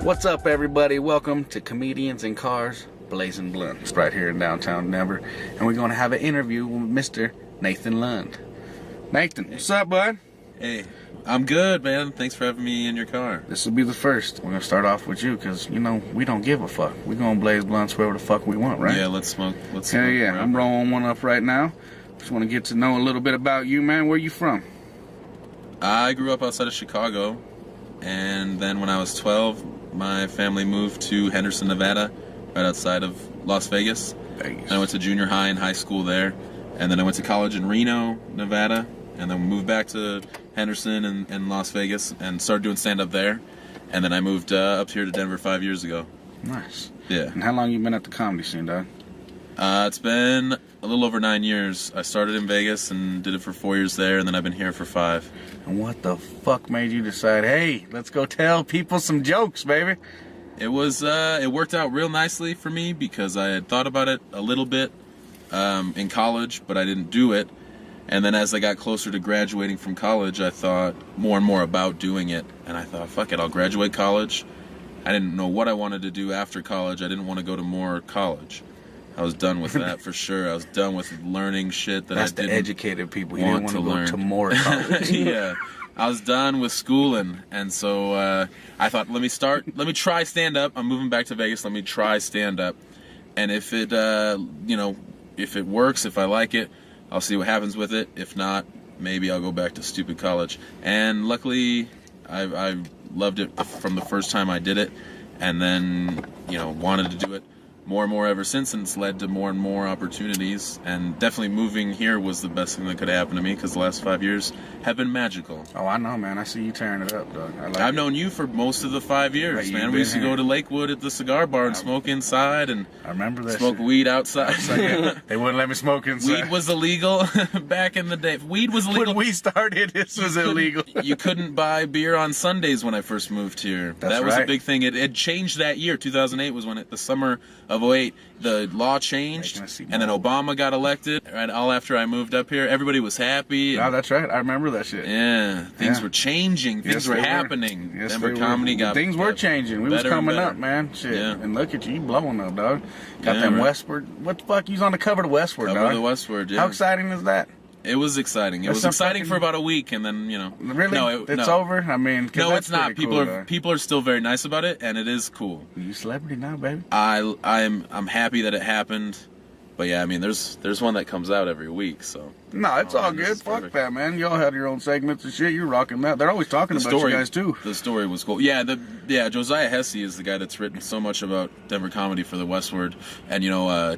What's up, everybody? Welcome to Comedians in Cars, Blazin Blunts, right here in downtown Denver. And we're going to have an interview with Mr. Nathan Lund. Nathan, what's up, bud? Hey, I'm good, man. Thanks for having me in your car. This will be the first. We're going to start off with you because, you know, we don't give a fuck. We're going to blaze blunts wherever the fuck we want, right? Yeah, let's smoke. Hell yeah. I'm rolling one up right now. Just want to get to know a little bit about you, man. Where you from? I grew up outside of Chicago, and then when I was 12, my family moved to Henderson, Nevada, right outside of Las Vegas. And I went to junior high and high school there, and then I went to college in Reno, Nevada, and then moved back to Henderson and Las Vegas and started doing stand-up there. And then I moved up here to Denver 5 years ago. Nice. Yeah. And how long you been at the comedy scene, dog? It's been a little over 9 years. I started in Vegas and did it for 4 years there, and then I've been here for 5. And what the fuck made you decide, hey, let's go tell people some jokes, baby? It worked out real nicely for me because I had thought about it a little bit in college, but I didn't do it. And then as I got closer to graduating from college, I thought more and more about doing it. And I thought, fuck it, I'll graduate college. I didn't know what I wanted to do after college. I didn't want to go to more college. I was done with that for sure. I was done with learning shit that I didn't the educated people. You want didn't to want to go to more college. Yeah. I was done with schooling, and so I thought, let me try stand-up. I'm moving back to Vegas. Let me try stand-up. And if it, if it works, if I like it, I'll see what happens with it. If not, maybe I'll go back to stupid college. And luckily, I loved it from the first time I did it, and then, wanted to do it more and more ever since, and it's led to more and more opportunities. And definitely moving here was the best thing that could happen to me because the last 5 years have been magical. Oh, I know, man. I see you tearing it up, dog. I've known you for most of the 5 years, man. We used to go to Lakewood at the cigar bar and smoke inside, and I remember that smoke weed outside. They wouldn't let me smoke inside. Weed was illegal back in the day. Weed was illegal. When we started, this was illegal. You couldn't buy beer on Sundays when I first moved here. That was a big thing. It changed that year. 2008 was when the summer of 2008, the law changed, and then Obama got elected. Right, all after I moved up here, everybody was happy. Oh, that's right. I remember that shit. Yeah, things were changing. Things were happening. Yes, Denver comedy got things were changing. We was coming up, man. Shit. Yeah. And look at you blowing up, dog. Got them Westward. What the fuck? You was on the cover of Westward, cover dog. Of the Westward. Yeah. How exciting is that? It was exciting. It was exciting for about a week, and then Really? No, it's over. I mean, no, it's not. Cool, people are still very nice about it, and it is cool. You a celebrity now, baby. I'm happy that it happened, but yeah, I mean, there's one that comes out every week, so. No, it's all good. Fuck that, man. Y'all had your own segments and shit. You're rocking that. They're always talking about you guys too. The story was cool. Yeah, Josiah Hesse is the guy that's written so much about Denver comedy for the Westward, and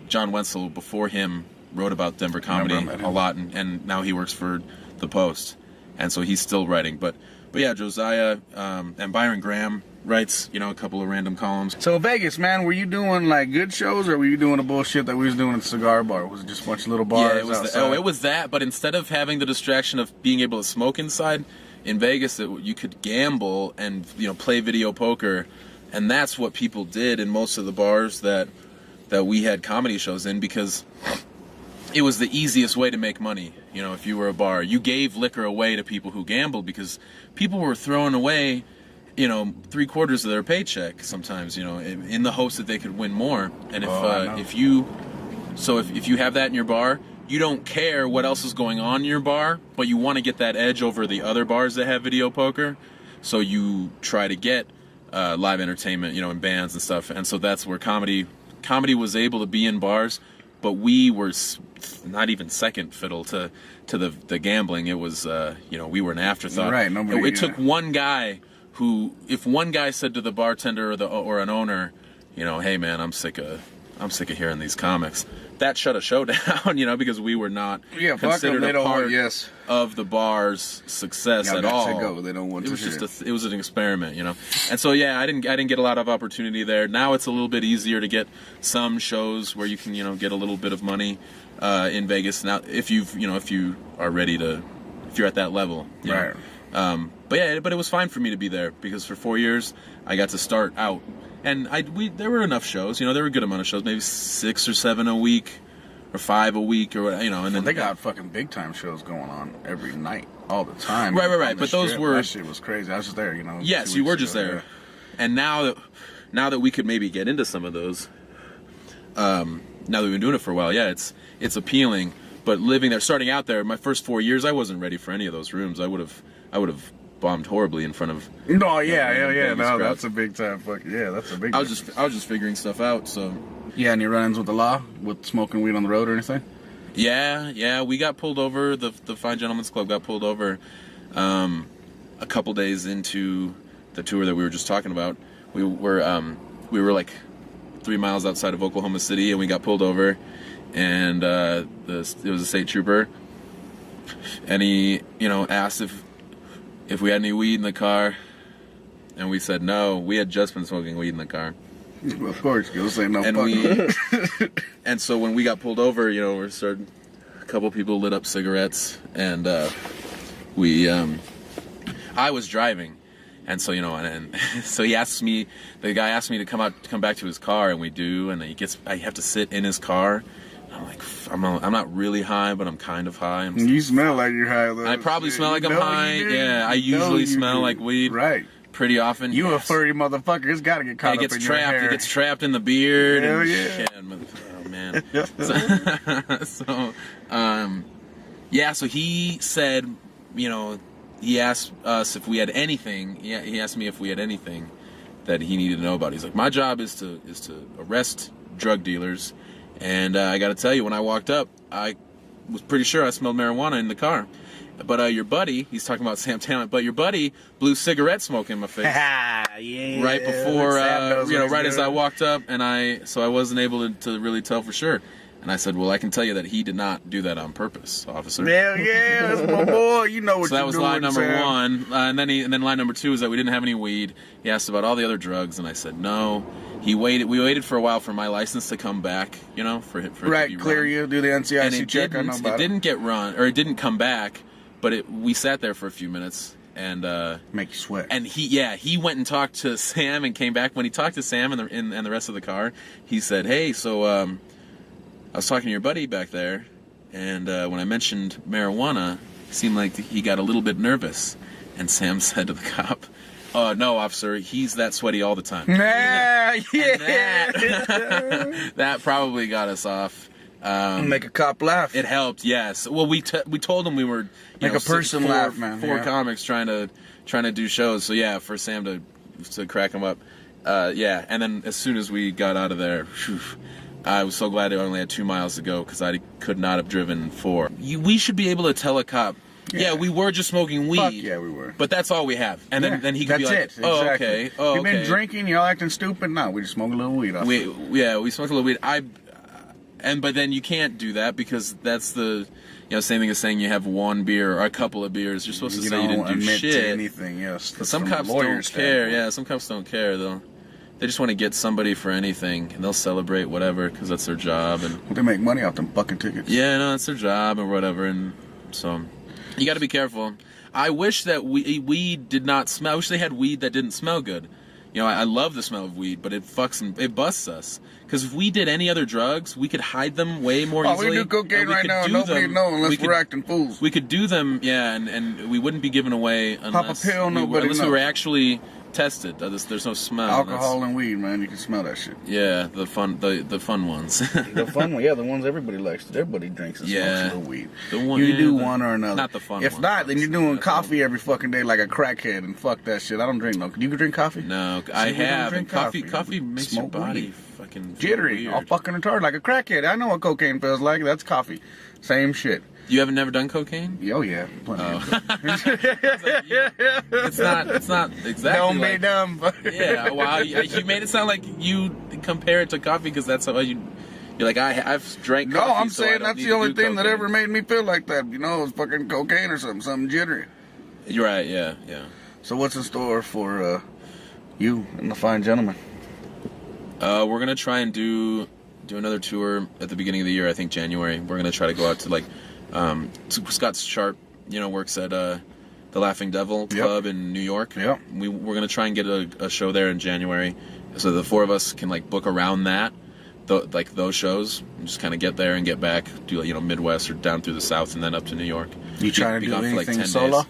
John Wenzel before him wrote about Denver comedy a lot, and now he works for the Post, and so he's still writing. But yeah, Josiah and Byron Graham writes a couple of random columns. So Vegas, man, were you doing like good shows, or were you doing the bullshit that we was doing at the cigar bar? Was it just a bunch of little bars? Yeah, it was that. But instead of having the distraction of being able to smoke inside, in Vegas you could gamble and play video poker, and that's what people did in most of the bars that we had comedy shows in, because it was the easiest way to make money. If you were a bar, you gave liquor away to people who gambled, because people were throwing away, 3/4 of their paycheck sometimes, in the hopes that they could win more. And if you have that in your bar, you don't care what else is going on in your bar, but you want to get that edge over the other bars that have video poker. So you try to get live entertainment, and bands and stuff. And so that's where comedy was able to be in bars. But we were not even second fiddle to the gambling. It was, we were an afterthought. Right. It took one guy who, if one guy said to the bartender or an owner, hey man, I'm sick of hearing these comics, that shut a show down, because we were not considered a part of the bar's success at all. They don't want it was just it was an experiment, And so yeah, I didn't get a lot of opportunity there. Now it's a little bit easier to get some shows where you can get a little bit of money in Vegas. Now if you are ready to, if you're at that level, right. But it was fine for me to be there, because for 4 years I got to start out. And there were enough shows, there were a good amount of shows, maybe 6 or 7 a week, or 5 a week, or and then they got fucking big time shows going on every night, all the time. Right. But those were, that shit was crazy. I was just there, Yes, you were just there. And now that we could maybe get into some of those, now that we've been doing it for a while, yeah, it's appealing. But living there, starting out there, my first 4 years, I wasn't ready for any of those rooms. I would have bombed horribly in front of. No, yeah. No, that's a big time. That's a big. I was just figuring stuff out. So. Yeah, any run-ins with the law, with smoking weed on the road or anything? Yeah, we got pulled over. The Fine Gentlemen's Club got pulled over a couple days into the tour that we were just talking about. We were like 3 miles outside of Oklahoma City, and we got pulled over, and it was a state trooper, and he asked if we had any weed in the car, and we said no. We had just been smoking weed in the car. Well, of course, you'll say no. And so when we got pulled over, a couple people lit up cigarettes, and I was driving, and so so the guy asked me to come back to his car, and we do, and I have to sit in his car. I'm like, I'm not really high, but I'm kind of high. You smell like you're high, though. I probably smell like I'm high. Yeah, I usually smell like weed. Right. Pretty often. You a furry motherfucker. It's got to get caught up in your hair. It gets trapped in the beard. Hell and yeah. Shit. Oh, man. So he said, he asked us if we had anything. He asked me if we had anything that he needed to know about. He's like, my job is to arrest drug dealers. And I got to tell you, when I walked up, I was pretty sure I smelled marijuana in the car. But your buddy, he's talking about Sam Talent, but your buddy blew cigarette smoke in my face. Yeah. Right before, right as I walked up, so I wasn't able to really tell for sure. And I said, well, I can tell you that he did not do that on purpose, officer. Hell yeah, that's my boy. You know what so you're doing. So that was line number one. And then line number two is that we didn't have any weed. He asked about all the other drugs, and I said no. We waited for a while for my license to come back, for it right, to be clear run. you, do the NCIC check. I know about it didn't get run, or it didn't come back, but we sat there for a few minutes. And make you sweat. And he went and talked to Sam and came back. When he talked to Sam and the rest of the car, he said, hey, so I was talking to your buddy back there, and when I mentioned marijuana, it seemed like he got a little bit nervous. And Sam said to the cop, no, officer, he's that sweaty all the time. Yeah. That probably got us off. Make a cop laugh. It helped, yes. Well, we told him we were make a person laugh, man. Four comics trying to do shows. So yeah, for Sam to crack him up, yeah. And then as soon as we got out of there, whew, I was so glad I only had 2 miles to go because I could not have driven 4. We should be able to tell a cop, yeah, we were just smoking weed. Fuck yeah, we were. But that's all we have. And then he could be like, oh, exactly. Okay. Oh, You've been drinking, you're acting stupid. No, we just smoke a little weed. We smoke a little weed. But then you can't do that because that's the same thing as saying you have one beer or a couple of beers. You're supposed to say you didn't do shit. To anything, yes. But some cops don't care. Yeah, some cops don't care though. They just want to get somebody for anything, and they'll celebrate whatever because that's their job. And they make money off them fucking tickets. Yeah, no, it's their job or whatever, and so you got to be careful. I wish that weed did not smell. I wish they had weed that didn't smell good. I love the smell of weed, but it busts us. Because if we did any other drugs, we could hide them way more easily. We do cocaine right now, and nobody knows unless we're acting fools. We could do them, yeah, and we wouldn't be giving away unless pop a pill, nobody knows. Unless we were actually tested. There's no smell. Alcohol and weed, man, you can smell that shit. Yeah, the fun ones. The fun ones, yeah, the ones everybody likes. Everybody drinks and smokes a little weed. You do one or another. Not the fun If ones. not, then you're doing coffee every fucking day like a crackhead, and fuck that shit. I don't drink no. You can drink coffee? No, I have. And coffee makes your body fucking jittery, all fucking retarded like a crackhead. I know what cocaine feels like. That's coffee. Same shit. You haven't never done cocaine? Oh yeah, plenty. It's not exactly. Don't be dumb. Yeah, wow. You made it sound like you compare it to coffee because that's how you're like I've drank. No, coffee, I'm so saying that's the only thing that ever made me feel like that. It was fucking cocaine or something jittery. You're right. Yeah. So what's in store for you and the fine gentleman? We're gonna try and do another tour at the beginning of the year. I think January. We're gonna try to go out to Scott Sharp, works at the Laughing Devil Club in New York. Yep. We're gonna try and get a show there in January, so the 4 of us can book around that, those shows, and just kind of get there and get back, do Midwest or down through the South and then up to New York. You trying to do anything solo?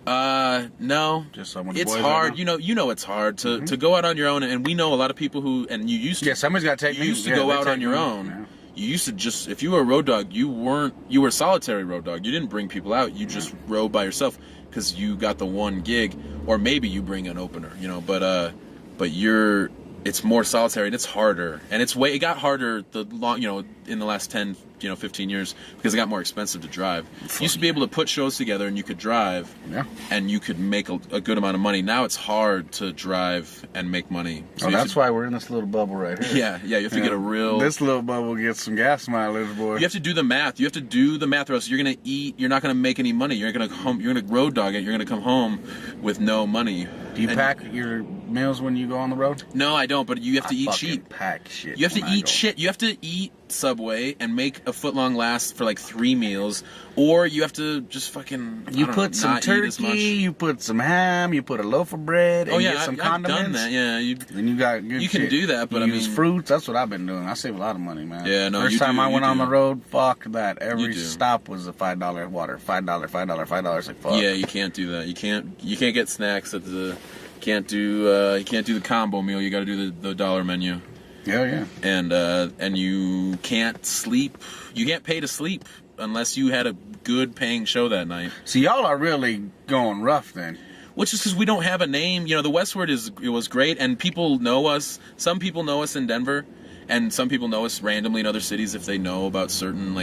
No. Just someone. It's hard. You know it's hard to go out on your own, and we know a lot of people who, and you used to. Yeah, somebody's got to take You me. used to go out on your own. Yeah. You used to just, if you were a road dog, you were a solitary road dog. You didn't bring people out. You just rode by yourself because you got the one gig, or maybe you bring an opener, but it's more solitary and it's harder, and it got harder in the last 10, 15 years because it got more expensive to drive. You used to be able to put shows together and you could drive, and you could make a good amount of money. Now it's hard to drive and make money. So that's why we're in this little bubble right here. Yeah, you have to get a real... This little bubble gets some gas mileage, boy. You have to do the math. You have to do the math, or else you're gonna eat. You're not gonna make any money. You're gonna road dog it. You're gonna come home with no money. Do you pack your meals when you go on the road? No, I don't. But you have to eat cheap. Pack shit. You have to eat shit. You have to eat Subway and make a footlong last for like 3 meals, or you have to just fucking. You put some turkey. You put some ham. You put a loaf of bread. And get some condiments. I've done that. Yeah, and you got good. You can do that, but use fruits. That's what I've been doing. I save a lot of money, man. Yeah, no. First time I went on the road, fuck that. Every stop was a $5 water. $5. Like fuck. Yeah, you can't do that. You can't get snacks at the. You can't do the combo meal. You got to do the dollar menu. Yeah. And you can't sleep. You can't pay to sleep unless you had a good paying show that night. So y'all are really going rough then. Which is because we don't have a name. The Westward was great, and people know us. Some people know us in Denver, and some people know us randomly in other cities if they know about certain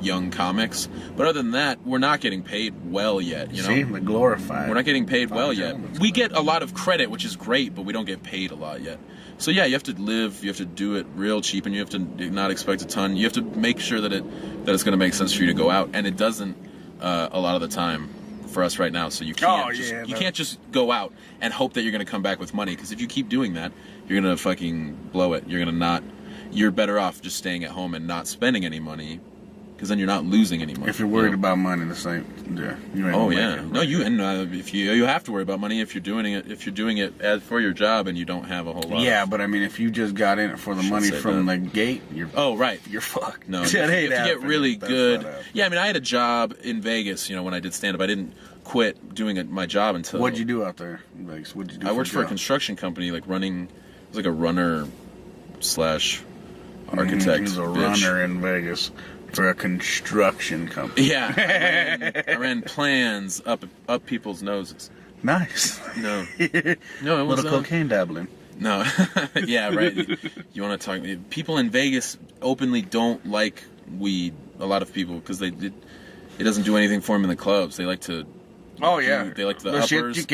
young comics. But other than that, we're not getting paid well yet. See, the glorified. We're not getting paid well yet. We get a lot of credit, which is great, but we don't get paid a lot yet. So yeah, you have to live. You have to do it real cheap, and you have to not expect a ton. You have to make sure that it's going to make sense for you to go out, and it doesn't a lot of the time for us right now. So you can't just go out and hope that you're going to come back with money, because if you keep doing that, you're going to fucking blow it. You're better off just staying at home and not spending any money, because then you're not losing any money. If you're worried about money, the same. Yeah. You ain't if you have to worry about money if you're doing it as for your job and you don't have a whole lot. Yeah, but I mean, if you just got in it for the money from the gate, you're fucked. No, you have to get really good. Yeah, I mean, I had a job in Vegas. When I did stand up, I didn't quit doing my job until. What'd you do out there in Vegas? What'd you do? I worked for a construction company, running. It was like a runner / architect. He was a runner in Vegas for a construction company. Yeah, I ran plans up people's noses. Nice. No, it was little cocaine dabbling. No, yeah, right. You want to talk? People in Vegas openly don't like weed. A lot of people, because it doesn't do anything for them in the clubs. They like to. Oh yeah. They like the uppers,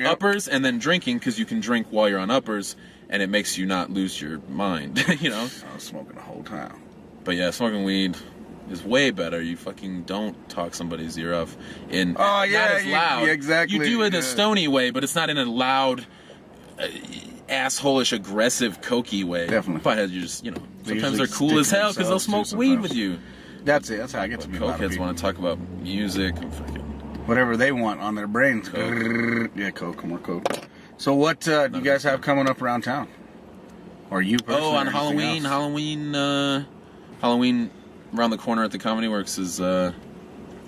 uppers, and then drinking, because you can drink while you're on uppers, and it makes you not lose your mind. I was smoking the whole time. But yeah, smoking weed is way better. You fucking don't talk somebody's ear off not as loud. Exactly. You do it in a stony way, but it's not in a loud, asshole-ish, aggressive, cokey way. Definitely. But you just, sometimes they're cool as hell because they'll smoke weed with you. That's it. That's how I get to be. Cokeheads want to talk about music and fucking whatever they want on their brains. Coke. Yeah, Coke. More Coke. So what do you guys have coming up around town? Or you personally? Oh, on Halloween. Halloween around the corner at the Comedy Works is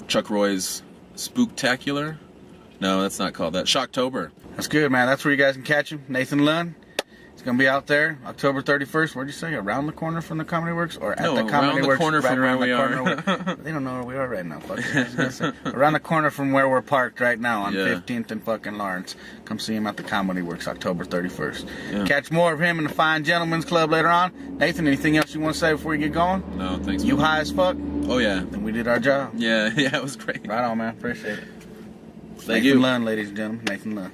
Chuck Roy's Spooktacular. No, that's not called that. Shocktober. That's good, man. That's where you guys can catch him. Nathan Lund. He's going to be out there October 31st. Where'd you say? Around the corner from the Comedy Works? Or at the Comedy Works? Around the corner from where we are. They don't know where we are right now. Around the corner from where we're parked right now on 15th and fucking Lawrence. Come see him at the Comedy Works October 31st. Yeah. Catch more of him in the Fine Gentlemen's Club later on. Nathan, anything else you want to say before you get going? No, thanks. You high as fuck? Oh, yeah. Then we did our job. Yeah, it was great. Right on, man. Appreciate it. Thank Nathan Lund, ladies and gentlemen. Nathan Lund.